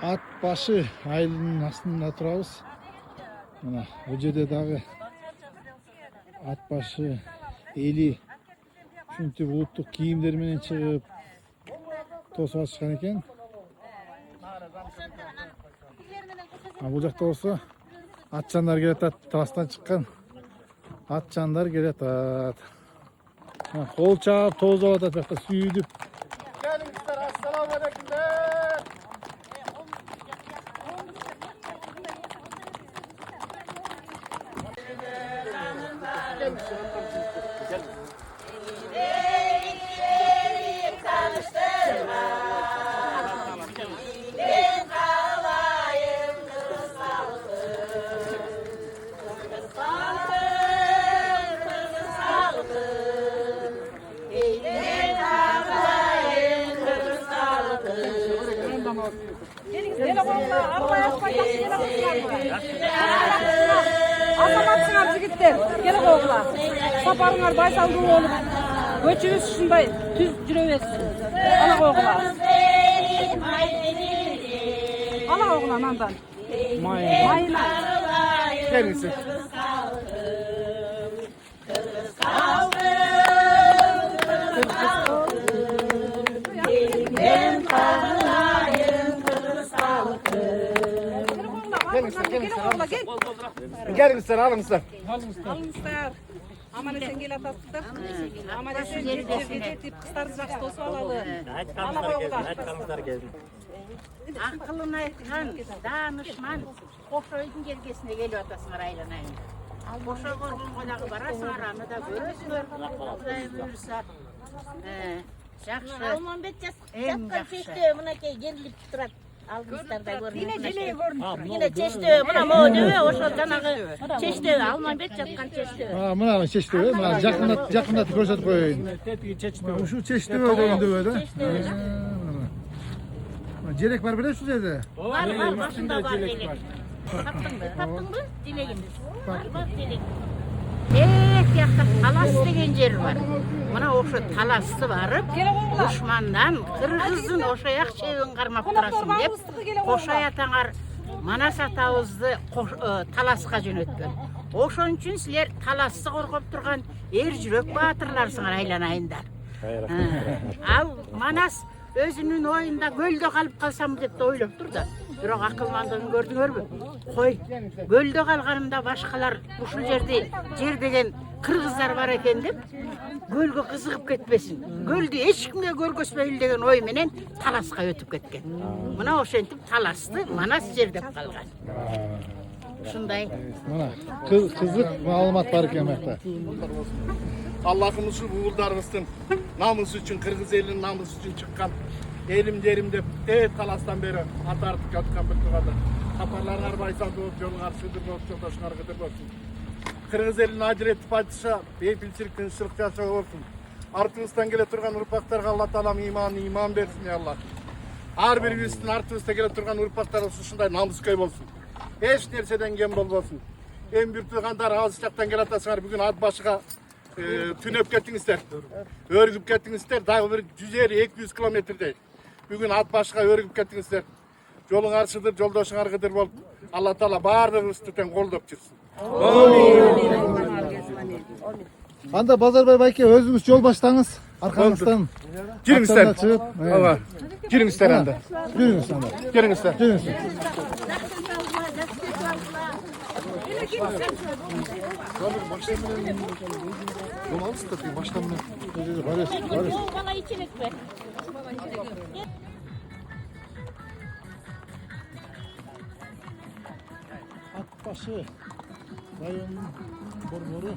At başı айылдын астында турабыз. Мына бул жерде дагы at başı эли ушинтип улуттук кийимдер менен чыгып тосуп атышкан экен. Бул жакта болсо атчандар келатат, таластан чыккан атчандар келатат. Кол чаап тоозоп атат, бакта сүйүдүп. Gelmişler, assalamu alaikum. Азаматсыңар жігіттер, келе қоғыла. Сапарыңар байсалды олып, көчіңіз шындай түз жүре берсін. Ала қоғыла. Ала қоғыла нандан. Майына. Gelmişsin. Gelmişler, almışlar. Almışlar. Aman esen gel atasızlar. Aman esen jetip kızlar жақсы тосып алалы. Ала қоғыла. Ақылын айтқан данышман Қошойдың жергесіне келіп атасыңар айланайын. Қошой қорғын қонағы барасыңар, аны да көресіңер. Құдай бұйырса. Жақсы. Алманбет жатқан чешті мынакей жеріліп тұрады. Алғыстарда көрінеді. Yine çeşte, mına moğdöve, oşo жанагы çeşte, Алманбет жатқан çeşte. Мына чечтөө, мына жакындатып көрсөтүп коеюн. Ушу чечтөө дегенде да. Желек бар беле ушул жерде? Var, başında var jelek. Таптың бы? Желегimiz. Бар, желек. Тияқта талас деген жер бар. Мына ошо таласты барып, душмандан кыргыздын ошояк чебин кармап турасың деп, Кошой атаңар Манас атабызды таласка жөнөткөн. Ошон үчүн силер таласты коргоп турган эр жүрөк баатырларсыңар айланайындар. Ал Манас өзүнүн оюнда көлдө калып калсам деп ойлоп тур да. Бирок акылмандыгын көрдүңөрбү? Кой, көлдө калганымда башкалар ушул жерде жер деген кыргыздар бар экен деп, көлгө кызыгып кетпесин. Көлдү эч кимге көргөзбөйлү деген ой менен таласка өтүп кеткен. Мына ошентип таласты Манас жер деп калган. Ушундай. Мына кызык маалымат бар экен бакта. Allah'ım şu buğuldarımızın namusu için, Kırgız elinin namusu için çıkan elim derim de talastan beri atartık yatkan bir tuğada. Kaparlarlar baysaldı olup, yollar sığdır olup, yoldaşlar gıdır olsun. Kırgız elinin acil etip açsa, beypilçilik, kınçılık yaşa olsun. Artığızdan gele turgan urpaklarga Allah Ta'alam iman versin ya Allah. Her bir üstün artığızda gele turgan urpaklar olsun, şunday namus köy olsun. Hiç nerseden gem olmasın. En bir tuğandar ağız çaktan gele atasınlar, bugün ad başıga tünöp kettiңиздер, өргүп kettiңиздер, дагы бир 150-200 километрдей. Бүгүн ат башка өргүп kettiңиздер. Жолуңар сыдыр, жолдошуңар кыдыр болуп, Алла Таала баардыгыбызды тең колдоп жүрсүн. Анда Базарбай байке өзүңүз жол баштаңыз. Аркаңыздан. Жүрүңүздөр. Ооба. Жүрүңүздөр анда. Жүрүңүз анда. Жүрүңүздөр. Жүрүңүз. Bala içerik be. At başı rayonunun borboru